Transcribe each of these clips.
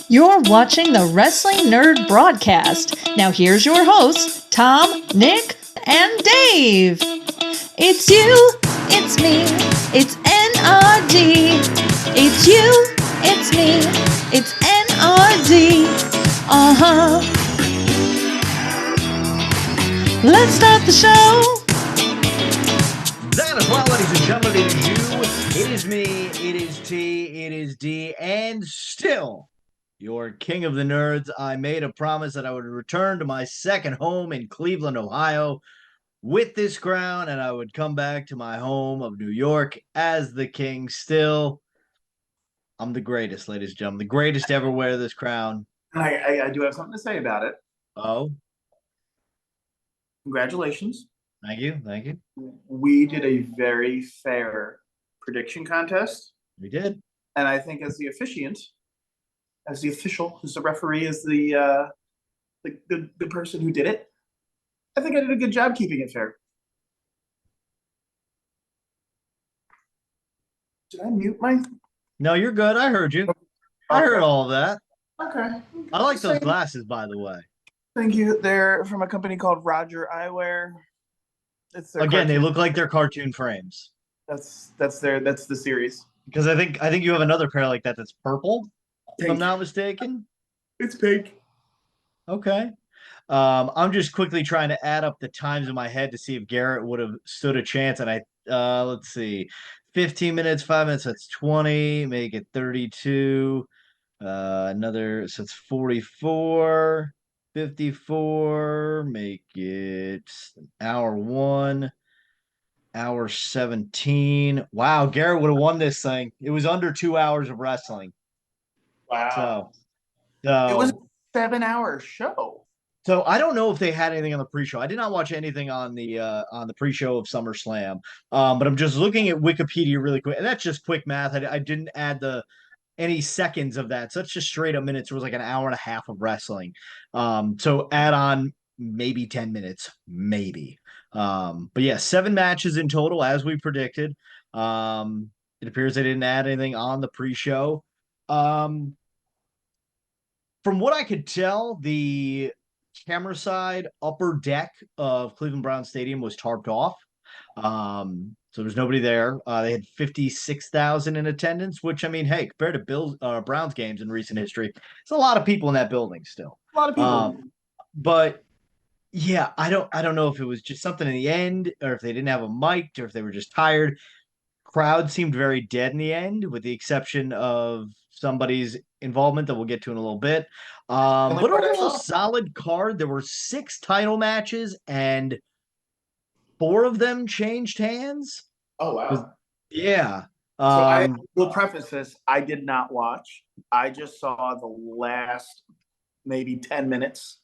You're watching the Wrestling Nerd Broadcast. Now here's your hosts, Tom, Nick, and Dave. It's you, it's me, it's N.R.D. It's you, it's me, it's N.R.D. Uh-huh. Let's start the show. That is right, ladies and gentlemen, it is you, it is me, it is T, it is D, and still your king of the nerds. I made a promise that I would return to my second home in Cleveland, Ohio with this crown, and I would come back to my home of New York as the king. Still, I'm the greatest, ladies and gentlemen, the greatest to ever wear this crown. I do have something to say about it. Oh, Congratulations. thank you, thank you. We did a very fair prediction contest. We did. And I think as the officiant, as the official, as the referee, as the person who did it, I think I did a good job keeping it fair. Did I mute my? No, you're good. I heard you. Okay. I heard all of that. Okay. I like those glasses, by the way. Thank you. They're from a company called Roger Eyewear. Again, they look like they're cartoon frames. That's the series. Because I think you have another pair like that that's purple, if I'm not mistaken. It's pink. Okay. I'm just quickly trying to add up the times in my head to see if Garrett would have stood a chance. And let's see, 15 minutes, 5 minutes, that's 20, make it 32. So it's 44, 54, make it hour 1. Hour 17. Wow, Garrett would have won this thing. It was under 2 hours of wrestling. Wow. So it was a 7-hour show. So I don't know if they had anything on the pre-show. I did not watch anything on the pre-show of SummerSlam. But I'm just looking at Wikipedia really quick, and that's just quick math. I didn't add any seconds of that. So it's just straight up minutes. It was like an hour and a half of wrestling. So add on maybe 10 minutes, maybe. But yeah, 7 matches in total, as we predicted. It appears they didn't add anything on the pre-show. From what I could tell, the camera side upper deck of Cleveland Browns Stadium was tarped off. So there's nobody there. They had 56,000 in attendance, which, I mean, hey, compared to Browns games in recent history, it's a lot of people in that building still. A lot of people. But yeah, I don't know if it was just something in the end, or if they didn't have a mic, or if they were just tired. Crowd seemed very dead in the end, with the exception of somebody's involvement that we'll get to in a little bit. But overall, solid card. There were 6 title matches, and 4 of them changed hands. Oh, wow. Yeah. So I will preface this. I did not watch. I just saw the last maybe 10 minutes.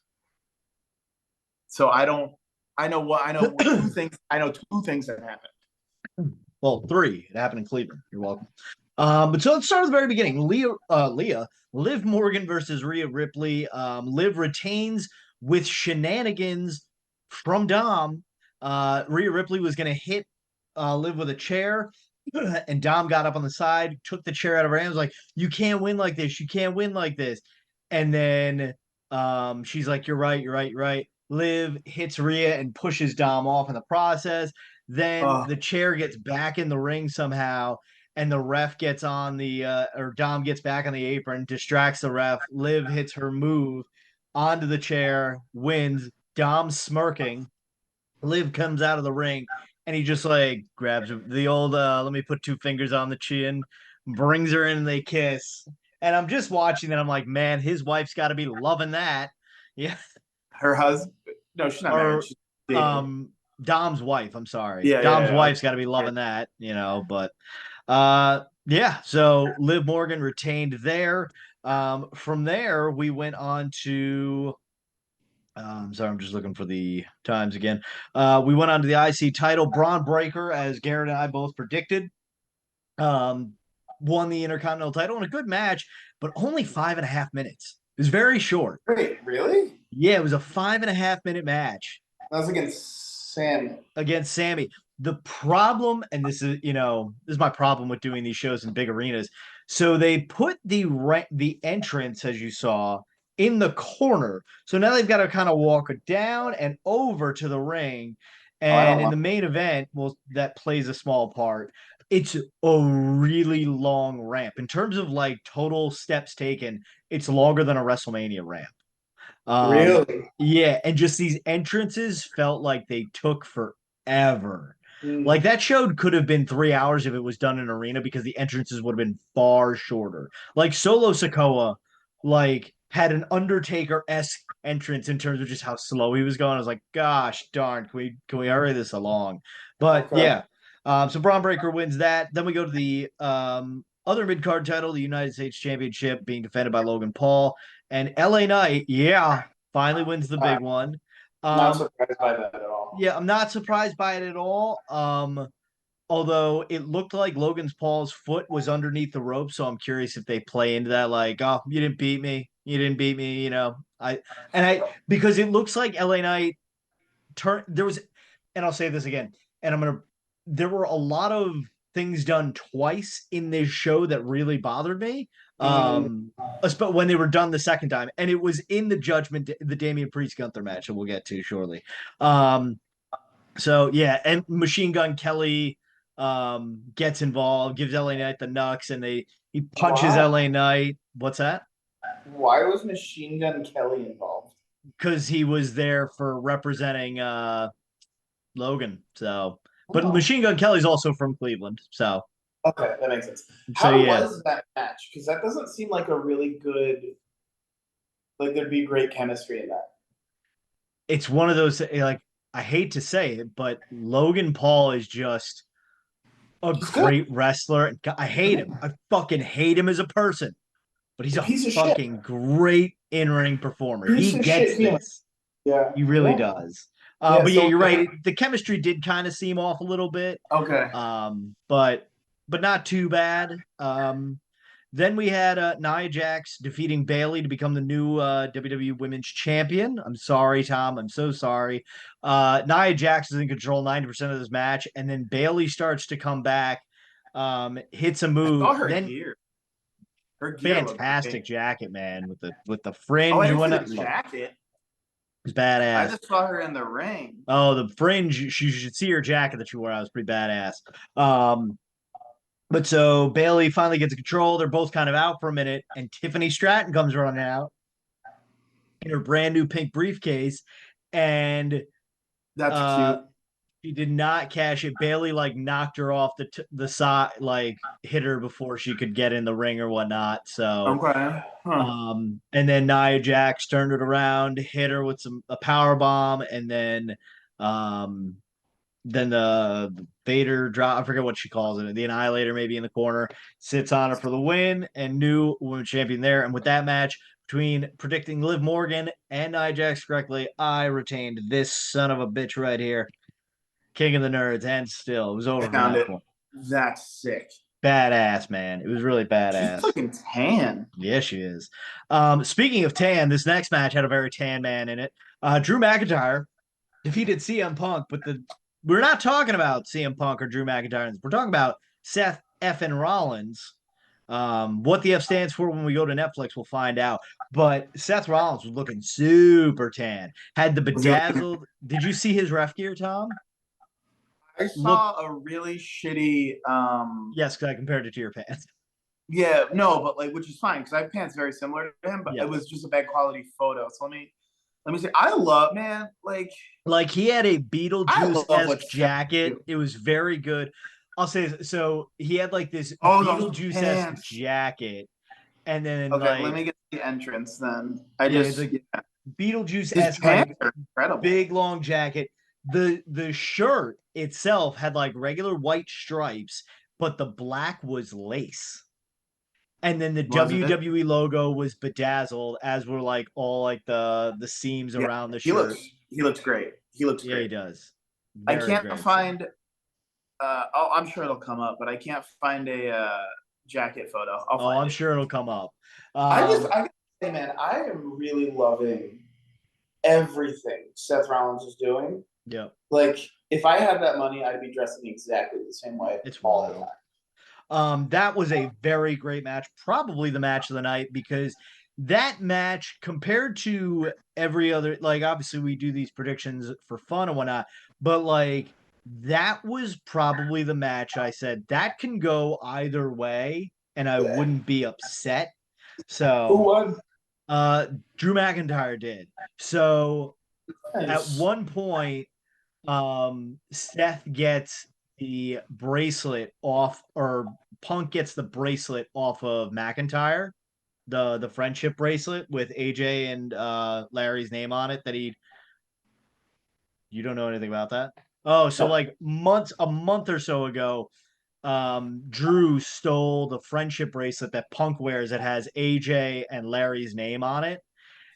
So I know 2 things. I know 2 things that happened. Well, 3. It happened in Cleveland. You're welcome. But so let's start at the very beginning. Liv Morgan versus Rhea Ripley. Liv retains with shenanigans from Dom. Rhea Ripley was going to hit Liv with a chair, and Dom got up on the side, took the chair out of her hands, like, you can't win like this. You can't win like this. And then she's like, you're right. Liv hits Rhea and pushes Dom off in the process. Then the chair gets back in the ring somehow, and the ref gets on or Dom gets back on the apron, distracts the ref. Liv hits her move onto the chair, wins. Dom's smirking. Liv comes out of the ring, and he just like grabs the old, let me put 2 fingers on the chin, brings her in, and they kiss. And I'm just watching that. I'm like, man, his wife's got to be loving that. Yeah. Her husband? No, she's not married. She's dating. Dom's wife. I'm sorry. Yeah, Dom's yeah. wife's got to be loving that, But yeah. So Liv Morgan retained there. From there, we went on to. Sorry, I'm just looking for the times again. We went on to the IC title. Braun Breaker, as Garrett and I both predicted, won the Intercontinental title in a good match, but only 5.5 minutes. It was very short. Wait, really? Yeah, it was a 5.5-minute match. That was against Sammy. Against Sammy. The problem, and this is my problem with doing these shows in big arenas. So they put the entrance, as you saw, in the corner. So now they've got to kind of walk down and over to the ring. I And don't in know. the main event, well, that plays a small part. It's a really long ramp. In terms of like total steps taken, it's longer than a WrestleMania ramp. Really? Yeah, and just these entrances felt like they took forever. Mm. Like that show could have been 3 hours if it was done in arena because the entrances would have been far shorter. Like Solo Sokoa, like had an Undertaker-esque entrance in terms of just how slow he was going. I was like, gosh darn, can we hurry this along? But Okay. yeah. So Braun Breaker wins that. Then we go to the other mid-card title, the United States Championship, being defended by Logan Paul. And LA Knight, yeah, finally wins the big one. Not surprised by that at all. Yeah, I'm not surprised by it at all. Although it looked like Logan's Paul's foot was underneath the rope, so I'm curious if they play into that, like, oh, you didn't beat me, you know. Because it looks like LA Knight there was, and I'll say this again, and there were a lot of things done twice in this show that really bothered me. But when they were done the second time, and it was in the Damian Priest Gunther match that we'll get to shortly. So yeah, and Machine Gun Kelly gets involved, gives LA Knight the knucks, and he punches LA Knight. What's that? Why was Machine Gun Kelly involved? Because he was there for representing Logan. So, but Machine Gun Kelly's also from Cleveland. So, okay, that makes sense. So, How yeah. was that match? Because that doesn't seem like a really good. Like there'd be great chemistry in that. It's one of those, like, I hate to say it, but Logan Paul is just a great wrestler. I hate him. I fucking hate him as a person, but he's a piece of fucking great in-ring performer. Piece He of gets shit human. this. Yeah, He really Yeah. does. Yeah, But yeah, so- you're right. The chemistry did kind of seem off a little bit. Okay. But not too bad. Then we had Nia Jax defeating Bayley to become the new WWE Women's Champion. I'm sorry, Tom. I'm so sorry. Nia Jax is in control 90% of this match, and then Bayley starts to come back, hits a move. I saw her then gear. Her gear fantastic jacket, man, with the fringe. Oh, I and didn't see whatnot. the jacket. It's badass. I just saw her in the ring. Oh, the fringe. You should see her jacket that she wore. I was pretty badass. But so Bayley finally gets control. They're both kind of out for a minute, and Tiffany Stratton comes running out in her brand new pink briefcase, and That's cute. she did not cash it. Bayley like knocked her off the side, like hit her before she could get in the ring or whatnot. So Okay. Huh. And then Nia Jax turned it around, hit her with a power bomb, and then the Vader drop, I forget what she calls it, the Annihilator maybe in the corner, sits on her for the win, and new women's champion there. And with that match, between predicting Liv Morgan and Nia Jax correctly, I retained this son of a bitch right here. King of the Nerds, and still, it was over from that point. That's sick. Badass, man. It was really badass. She's fucking tan. Yeah, she is. Speaking of tan, this next match had a very tan man in it. Drew McIntyre defeated CM Punk, but we're not talking about CM Punk or Drew McIntyre. We're talking about Seth F. Rollins. What the F stands for when we go to Netflix, we'll find out. But Seth Rollins was looking super tan. Had the bedazzled. Did you see his ref gear, Tom? I saw a really shitty. Yes, because I compared it to your pants. Yeah, no, but like, which is fine because I have pants very similar to him, but it was just a bad quality photo. So let me say, I love, man, like he had a Beetlejuice-esque jacket. It was very good. I'll say so. He had like this Beetlejuice-esque jacket, and then let me get the entrance. Then Beetlejuice-esque like, big long jacket. The shirt itself had like regular white stripes, but the black was lace. And then the WWE logo was bedazzled, as were like all like the seams around the shirt. He looks great. He looks great. Yeah, he does. I can't find. I'm sure it'll come up, but I can't find a jacket photo. I'm sure it'll come up. I gotta say, man, I am really loving everything Seth Rollins is doing. Yeah. Like, if I had that money, I'd be dressing exactly the same way. It's all wild. the time. That was a very great match, probably the match of the night, because that match compared to every other, like obviously we do these predictions for fun and whatnot, but like that was probably the match I said that can go either way and I wouldn't be upset. Who So won? Drew McIntyre did. So at Nice. one point, Seth gets the bracelet off, or Punk gets the bracelet off of McIntyre, the friendship bracelet with AJ and Larry's name on it. You don't know anything about that? Oh, so No. like a month or so ago, Drew stole the friendship bracelet that Punk wears that has AJ and Larry's name on it.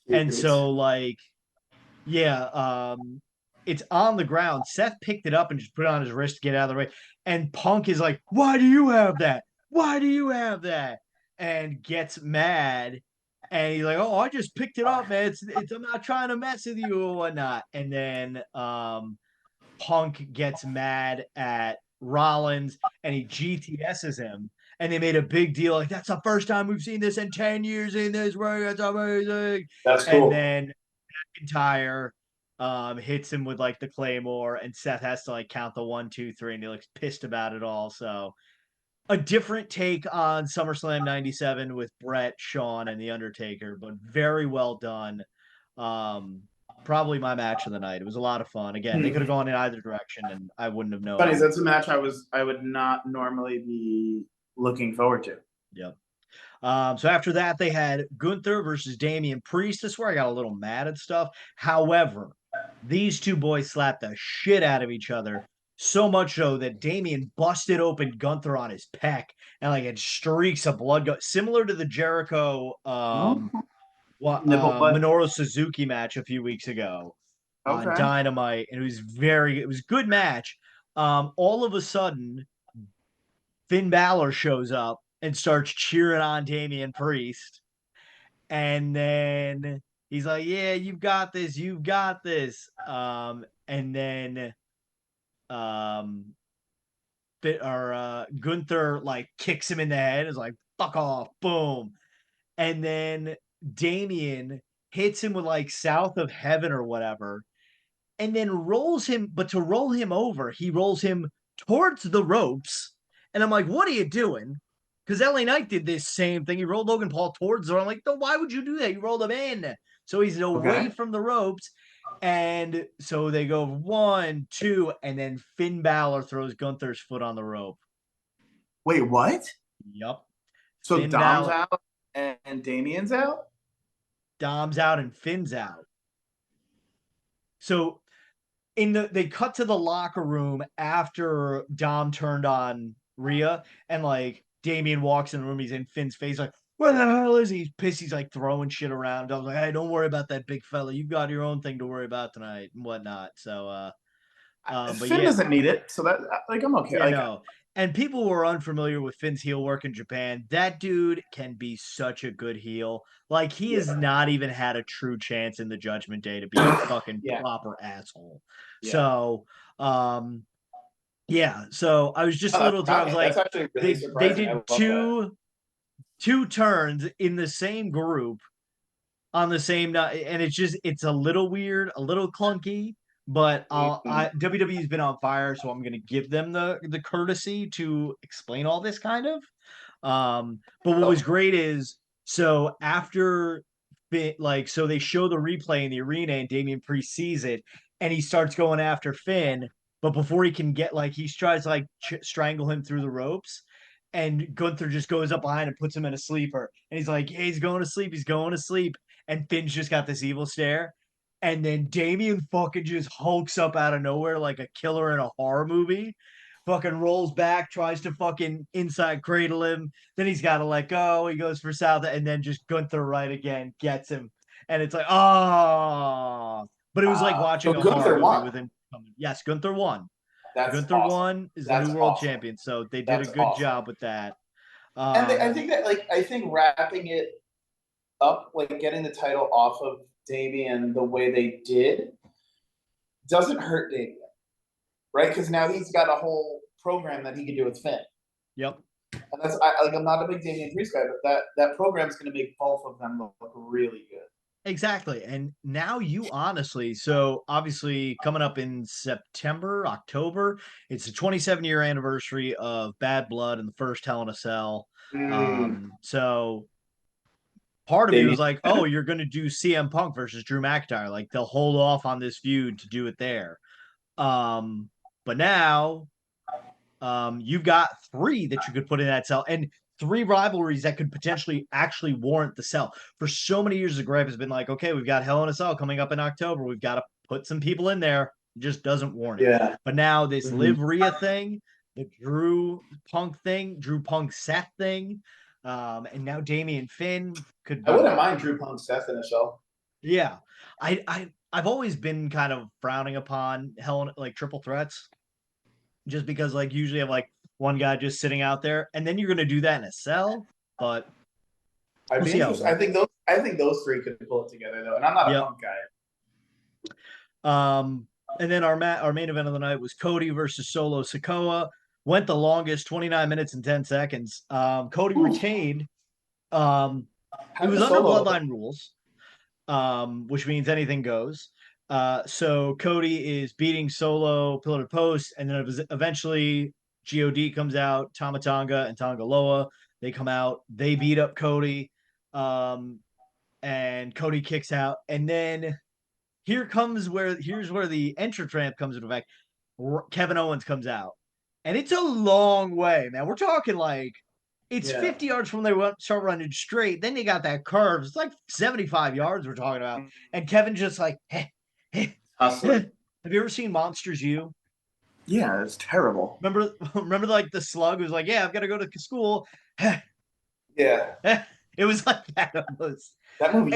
And so like yeah, it's on the ground. Seth picked it up and just put it on his wrist to get out of the way. And Punk is like, "Why do you have that? Why do you have that?" And gets mad. And he's like, "Oh, I just picked it up, man. It's I'm not trying to mess with you or whatnot." And then Punk gets mad at Rollins and he GTS's him. And they made a big deal like that's the first time we've seen this in 10 years in this ring. That's amazing. That's And cool. then McIntyre hits him with like the Claymore, and Seth has to like count the 1, 2, 3, and he looks pissed about it all. So a different take on SummerSlam '97 with Brett, Shawn, and The Undertaker, but very well done. Um, Probably my match of the night. It was a lot of fun. Again, they could have gone in either direction, and I wouldn't have known. Funny, that's a match I would not normally be looking forward to. Yep. So after that, they had Gunther versus Damian Priest. This is where I got a little mad at stuff. However, these two boys slapped the shit out of each other. So much so that Damian busted open Gunther on his pec and like had streaks of blood similar to the Jericho Nipple blood. Minoru Suzuki match a few weeks ago on Okay. Dynamite. And it was a good match. All of a sudden, Finn Balor shows up and starts cheering on Damian Priest. And then he's like, "Yeah, you've got this, you've got this." And then um Gunther like kicks him in the head, is like, "Fuck off," boom. And then Damian hits him with like South of Heaven or whatever, and then rolls him, but to roll him over, he rolls him towards the ropes. And I'm like, "What are you doing?" Because LA Knight did this same thing. He rolled Logan Paul towards the. I'm like, "No, why would you do that? You rolled him in." So he's away from the ropes. And so they go 1, 2, and then Finn Balor throws Gunther's foot on the rope. Wait, what? Yep. So Finn Dom's Balor, out and Damien's out? Dom's out and Finn's out. So they cut to the locker room after Dom turned on Rhea, and like Damien walks in the room, he's in Finn's face, like, "Where the hell is he?" He's pissed, he's like throwing shit around. I was like, "Hey, don't worry about that big fella. You got your own thing to worry about tonight and whatnot." So but Finn yeah, doesn't need it, so that like I'm okay. you Like, know. And people who are unfamiliar with Finn's heel work in Japan, that dude can be such a good heel. Like he has not even had a true chance in the Judgment Day to be a fucking Yeah. proper asshole. Yeah. So yeah, so I was just a little I was like, that's actually really they surprising. I did love two turns in the same group on the same night, and it's a little weird, a little clunky, but WWE's been on fire, so I'm gonna give them the courtesy to explain all this kind of. But what was great is so after so they show the replay in the arena and Damian Priest sees it and he starts going after Finn, but before he can get like he tries to like strangle him through the ropes. And Gunther just goes up behind and puts him in a sleeper. And he's like, "Hey, he's going to sleep. He's going to sleep." And Finn's just got this evil stare. And then Damien fucking just hulks up out of nowhere like a killer in a horror movie. Fucking rolls back, tries to fucking inside cradle him. Then he's got to let go. He goes for South, and then just Gunther right again gets him. And it's like, oh. But it was like watching a horror movie with him coming. Yes, Gunther won. Gunther won is the new world champion. So they did a good job with that. And I think that I think wrapping it up, like getting the title off of Damian the way they did, doesn't hurt Damian, right? Because now he's got a whole program that he can do with Finn. Yep. And I'm not a big Damian Priest guy, but that program's going to make both of them look really good. Exactly. And now you honestly, so obviously coming up in September, October, it's the 27-year anniversary of Bad Blood and the first Hell in a Cell. So part of me was like, oh, you're going to do CM Punk versus Drew McIntyre. Like they'll hold off on this feud to do it there. But now you've got 3 that you could put in that cell and 3 rivalries that could potentially actually warrant the cell. For so many years, the gripe has been like, okay, we've got Hell in a Cell coming up in October. We've got to put some people in there. It just doesn't warrant it. But now this Liv Rhea thing, the Drew Punk thing, Drew Punk Seth thing, and now Damian Finn could be. I wouldn't mind Drew Punk Seth in a show. Yeah. I've always been kind of frowning upon like triple threats. Just because, like, usually have like one guy just sitting out there, and then you're going to do that in a cell. But I think those 3 could pull it together though, and I'm not a Punk guy. And then our main event of the night was Cody versus Solo Sikoa. Went the longest, 29 minutes and 10 seconds. Cody retained. It was under Bloodline rules, which means anything goes. So Cody is beating Solo pillar to post, and then it was eventually God comes out, Tama Tonga and Tonga Loa. They come out, they beat up Cody, and Cody kicks out, and then here's where the entrance ramp comes into effect. Kevin Owens comes out, and it's a long way, man. We're talking like it's 50 yards from there. Start running straight, then you got that curve. It's like 75 yards we're talking about, and Kevin just like. Have you ever seen Monsters U? Yeah, it's terrible. Remember like the slug was like, yeah, I've got to go to school. Yeah. It was like that almost. That movie.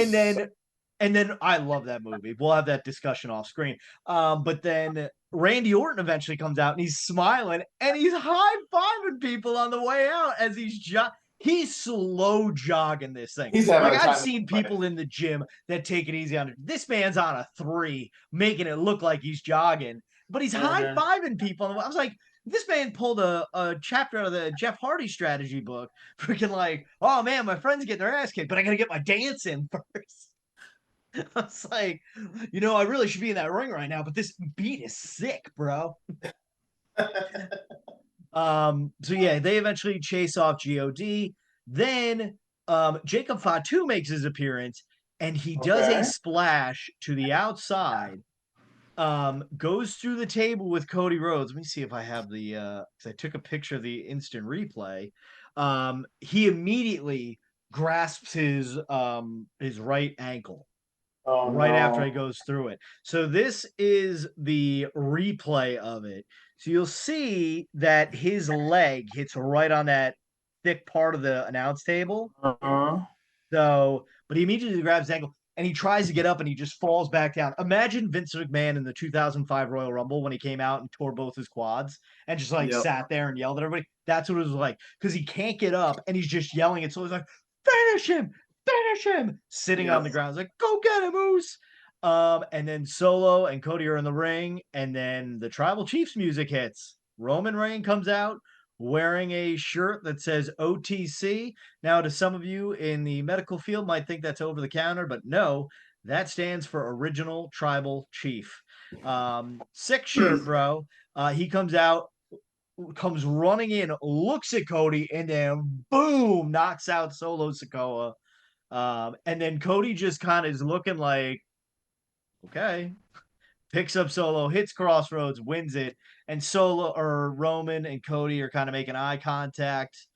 And then I love that movie. We'll have that discussion off screen. But then Randy Orton eventually comes out and he's smiling and he's high-fiving people on the way out as he's slow jogging this thing. Like I've seen people in the gym that take it easy on it. This man's on a 3, making it look like he's jogging, but he's high-fiving people. I was like, this man pulled a chapter out of the Jeff Hardy strategy book. Freaking like, oh man, my friends getting their ass kicked, but I gotta get my dance in first. I was like, I really should be in that ring right now, but this beat is sick, bro. So yeah, they eventually chase off God. Then Jacob Fatu makes his appearance, and he does a splash to the outside. Goes through the table with Cody Rhodes. Let me see if I have the because I took a picture of the instant replay. He immediately grasps his right ankle. After he goes through it. So this is the replay of it. So you'll see that his leg hits right on that thick part of the announce table. So, but he immediately grabs his ankle and he tries to get up and he just falls back down. Imagine Vince McMahon in the 2005 Royal Rumble when he came out and tore both his quads and just like sat there and yelled at everybody. That's what it was like because he can't get up and he's just yelling it. So he's like, finish him, sitting on the ground. It's like, go get him, Moose. And then Solo and Cody are in the ring, and then the Tribal Chiefs music hits. Roman Reigns comes out wearing a shirt that says OTC. Now, to some of you in the medical field might think that's over the counter, but no, that stands for Original Tribal Chief. Sick shirt, bro. He comes out, comes running in, looks at Cody, and then boom, knocks out Solo Sikoa. And then Cody just kind of is looking like, okay, picks up Solo, hits Crossroads, wins it, and Roman and Cody are kind of making eye contact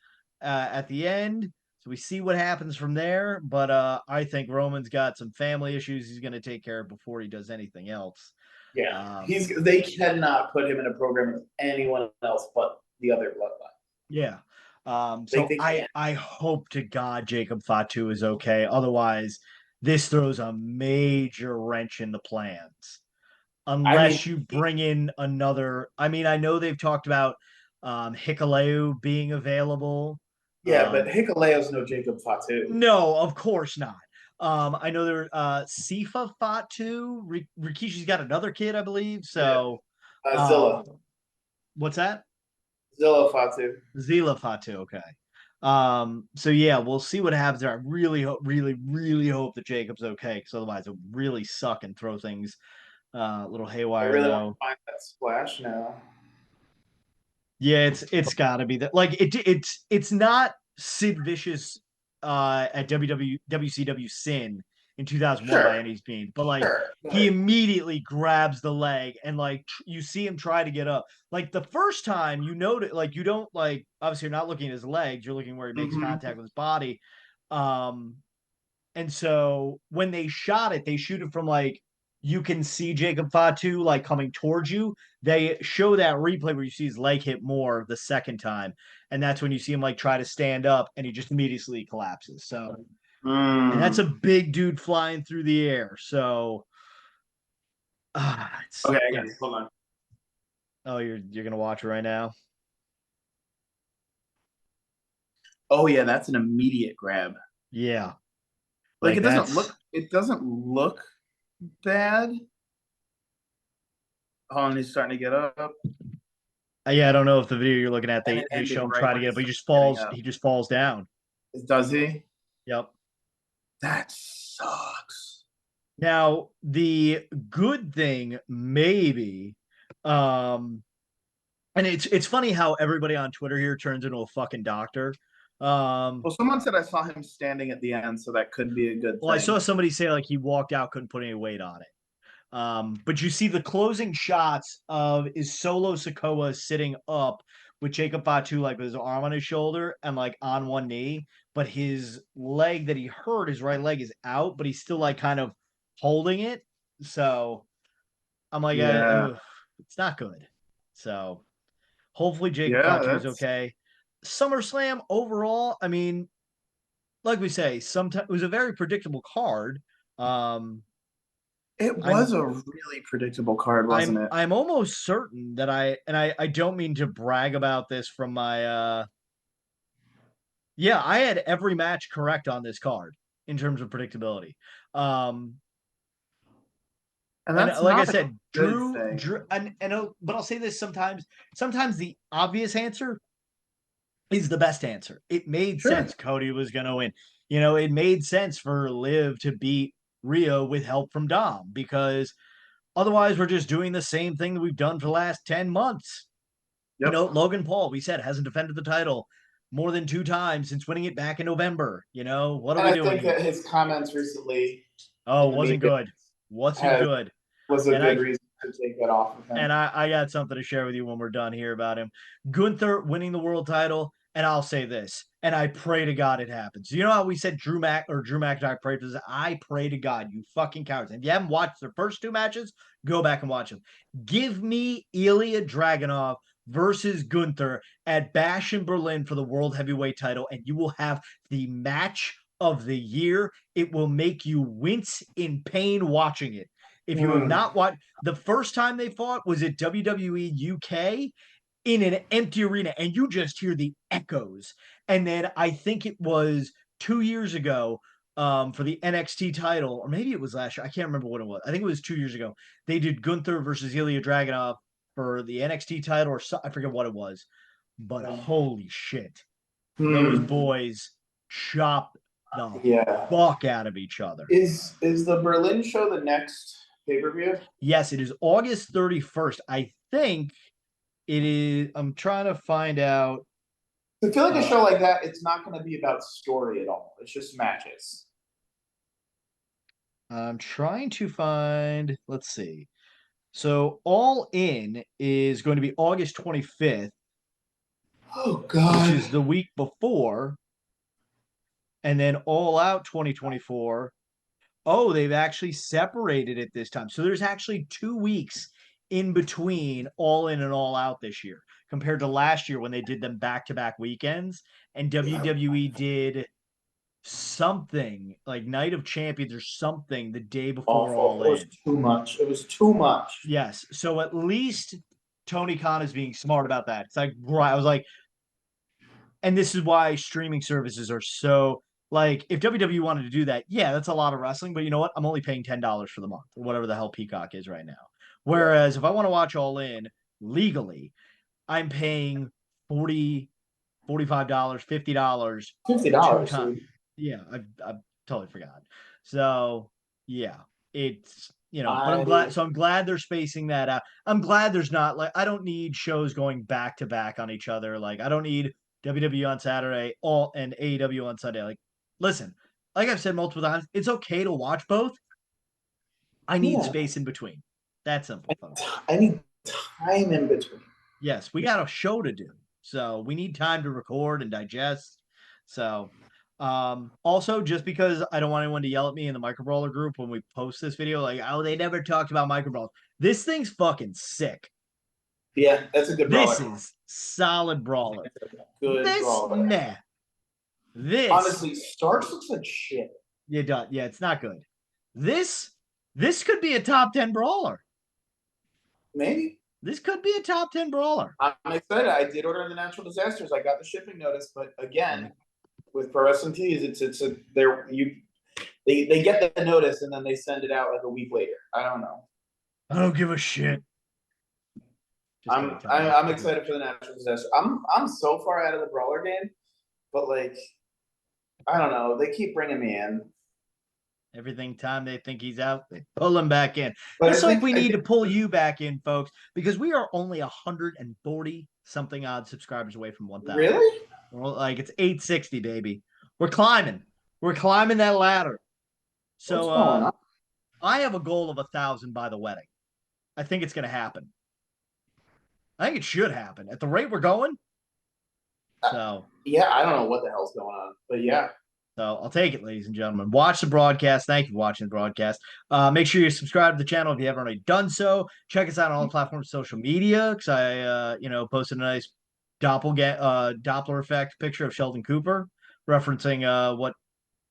at the end. So we see what happens from there. But I think Roman's got some family issues he's going to take care of before he does anything else. Yeah, they cannot put him in a program with anyone else but the other bloodline. Yeah. So I hope to God Jacob Fatu is okay. Otherwise, this throws a major wrench in the plans. Unless you bring in another. I mean, I know they've talked about Hikuleo being available. Yeah, but Hikuleo's no Jacob Fatu. No, of course not. I know there Sifa Fatu. Rikishi's got another kid, I believe. So Zilla. What's that? Zilla Fatu. Zila Fatu, okay. So yeah, we'll see what happens there. I really hope, really hope that Jacob's okay, because otherwise it would really suck and throw things a little I haywire really want to though. find that splash now. Yeah, it's got to be that. Like it's not Sid Vicious at WCW Sin in 2001 by Sure, any means, but like sure. he But immediately grabs the leg and like you see him try to get up. Like the first time you notice, like you don't like obviously you're not looking at his legs, you're looking where he makes contact with his body. Um, and so when they shot it, they shoot it from like you can see Jacob Fatu like coming towards you. They show that replay where you see his leg hit more the second time, and that's when you see him like try to stand up and he just immediately collapses. So, and that's a big dude flying through the air. So, okay, I got it. Hold on. oh, you're gonna watch it right now. Oh yeah, that's an immediate grab. Yeah, Like that's it doesn't look bad. Oh, and he's starting to get up, yeah. I don't know if the video you're looking at and they it they ended show him right try to when get he it, but he started just getting falls. up. He just falls down. Does he? Yep. That sucks. Now, the good thing maybe, um, and it's funny how everybody on Twitter here turns into a fucking doctor. Well, someone said I saw him standing at the end, so that could be a good Well, I saw thing. somebody say like he walked out, couldn't put any weight on it. But you see the closing shots of is Solo Sokoa sitting up with Jacob Fatu like with his arm on his shoulder and like on one knee, but his leg that he hurt, his right leg is out, but he's still like kind of holding it. So I'm like, Yeah, it's not good. So hopefully Jacob yeah, Fatu is that's okay. SummerSlam overall, I mean, like we say, sometimes it was a very predictable card. Um, it was I'm a really predictable card, wasn't it? I'm almost certain that I don't mean to brag about this from my yeah, I had every match correct on this card in terms of predictability. Um And and that's like I not a said, good Drew thing. but I'll say this sometimes the obvious answer is the best answer. It made Sure. sense Cody was going to win. You know, it made sense for Liv to beat Rio with help from Dom because otherwise we're just doing the same thing that we've done for the last 10 months. You Yep. know, Logan Paul, we said, hasn't defended the title more than 2 times since winning it back in November. You know, what are And we I doing think that here? his comments recently Oh, in the wasn't media good. Wasn't has good. was a And good I reason to take that off of him. and I got something to share with you when we're done here about him. Gunther winning the world title, and I'll say this, and I pray to God it happens. You know how we said Drew McIntyre prayed for this? I pray to God, you fucking cowards. If you haven't watched their first two matches, go back and watch them. Give me Ilya Dragunov versus Gunther at Bash in Berlin for the World Heavyweight title, and you will have the match of the year. It will make you wince in pain watching it. If you have not watched, the first time they fought was at WWE UK in an empty arena, and you just hear the echoes. And then I think it was 2 years ago for the NXT title, or maybe it was last year. I can't remember what it was. I think it was 2 years ago. They did Gunther versus Ilya Dragunov for the NXT title, or I forget what it was. But holy shit, those boys chopped the Yeah. fuck out of each other. Is the Berlin show the next pay-per-view? Yes, it is August 31st. I think it is. I'm trying to find out. I feel like a show like that, it's not going to be about story at all. It's just matches. I'm trying to find. Let's see. So All In is going to be August 25th, Oh which God. is the week before, and then All Out 2024. Oh, they've actually separated it this time. So there's actually 2 weeks in between All In and All Out this year compared to last year when they did them back-to-back weekends and WWE did something like Night of Champions or something the day before Awful. All It was In. too much. It was too much. Yes. So at least Tony Khan is being smart about that. It's like, right. I was like, and this is why streaming services are so like if WWE wanted to do that, yeah, that's a lot of wrestling, but you know what? I'm only paying $10 for the month or whatever the hell Peacock is right now. Whereas if I want to watch All In legally, I'm paying 40 $45, $50. $50. Yeah, I totally forgot. So yeah, it's but I'm glad they're spacing that out. I'm glad there's not like I don't need shows going back to back on each other. Like I don't need WWE on Saturday and AEW on Sunday. Like, listen, like I've said multiple times, it's okay to watch both. I need space in between. That's simple, folks. I need time in between. Yes, we got a show to do. So we need time to record and digest. So also just because I don't want anyone to yell at me in the Micro Brawler group when we post this video, like, oh, they never talked about Micro Brawler. This thing's fucking sick. Yeah, that's a good brawler. This is solid brawler. Good brawler. Nah. This honestly, Starks looks like shit. Yeah, it's not good. This could be a top 10 brawler. Maybe. This could be a top 10 brawler. I'm excited. I did order the Natural Disasters. I got the shipping notice, but again, with Pro Wrestling Tees, they get the notice and then they send it out like a week later. I don't know. I don't give a shit. I'm excited for the Natural Disaster. I'm so far out of the brawler game, but like, I don't know. They keep bringing me in. Everything time they think he's out, they pull him back in. But Just like we need to pull you back in, folks, because we are only 140 something odd subscribers away from 1,000. Really? Like it's 860, baby. We're climbing. We're climbing that ladder. So I have a goal of 1,000 by the wedding. I think it's going to happen. I think it should happen at the rate we're going. So yeah, I don't know what the hell's going on, but yeah. So I'll take it, ladies and gentlemen. Watch the broadcast. Thank you for watching the broadcast. Make sure you subscribe to the channel if you haven't already done so. Check us out on all the platforms, social media, because I, posted a nice Doppler effect picture of Sheldon Cooper, referencing what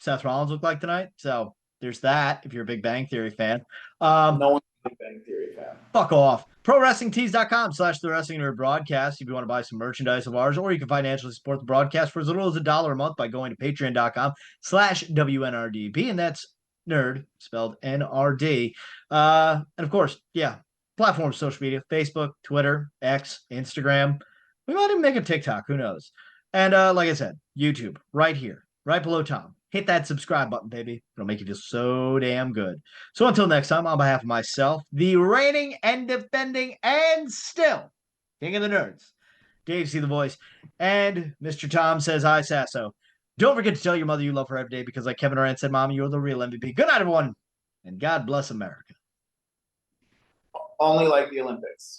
Seth Rollins looked like tonight. So there's that. If you're a Big Bang Theory fan, no one's a Big Bang Theory fan. Fuck off. ProWrestlingTees.com/The Wrestling NRD Broadcast if you want to buy some merchandise of ours, or you can financially support the broadcast for as little as $1 a month by going to Patreon.com/WNRDB, and that's nerd spelled N-R-D. And of course, platforms, social media, Facebook, Twitter, X, Instagram. We might even make a TikTok, who knows? And like I said, YouTube, right here, right below Tom. Hit that subscribe button, baby. It'll make you feel so damn good. So until next time, on behalf of myself, the reigning and defending and still King of the Nerds, DaveCTheVoice, and Mr. Tom says hi, Sasso. Don't forget to tell your mother you love her every day because like Kevin Durant said, Mommy, you're the real MVP. Good night, everyone, and God bless America. Only like the Olympics.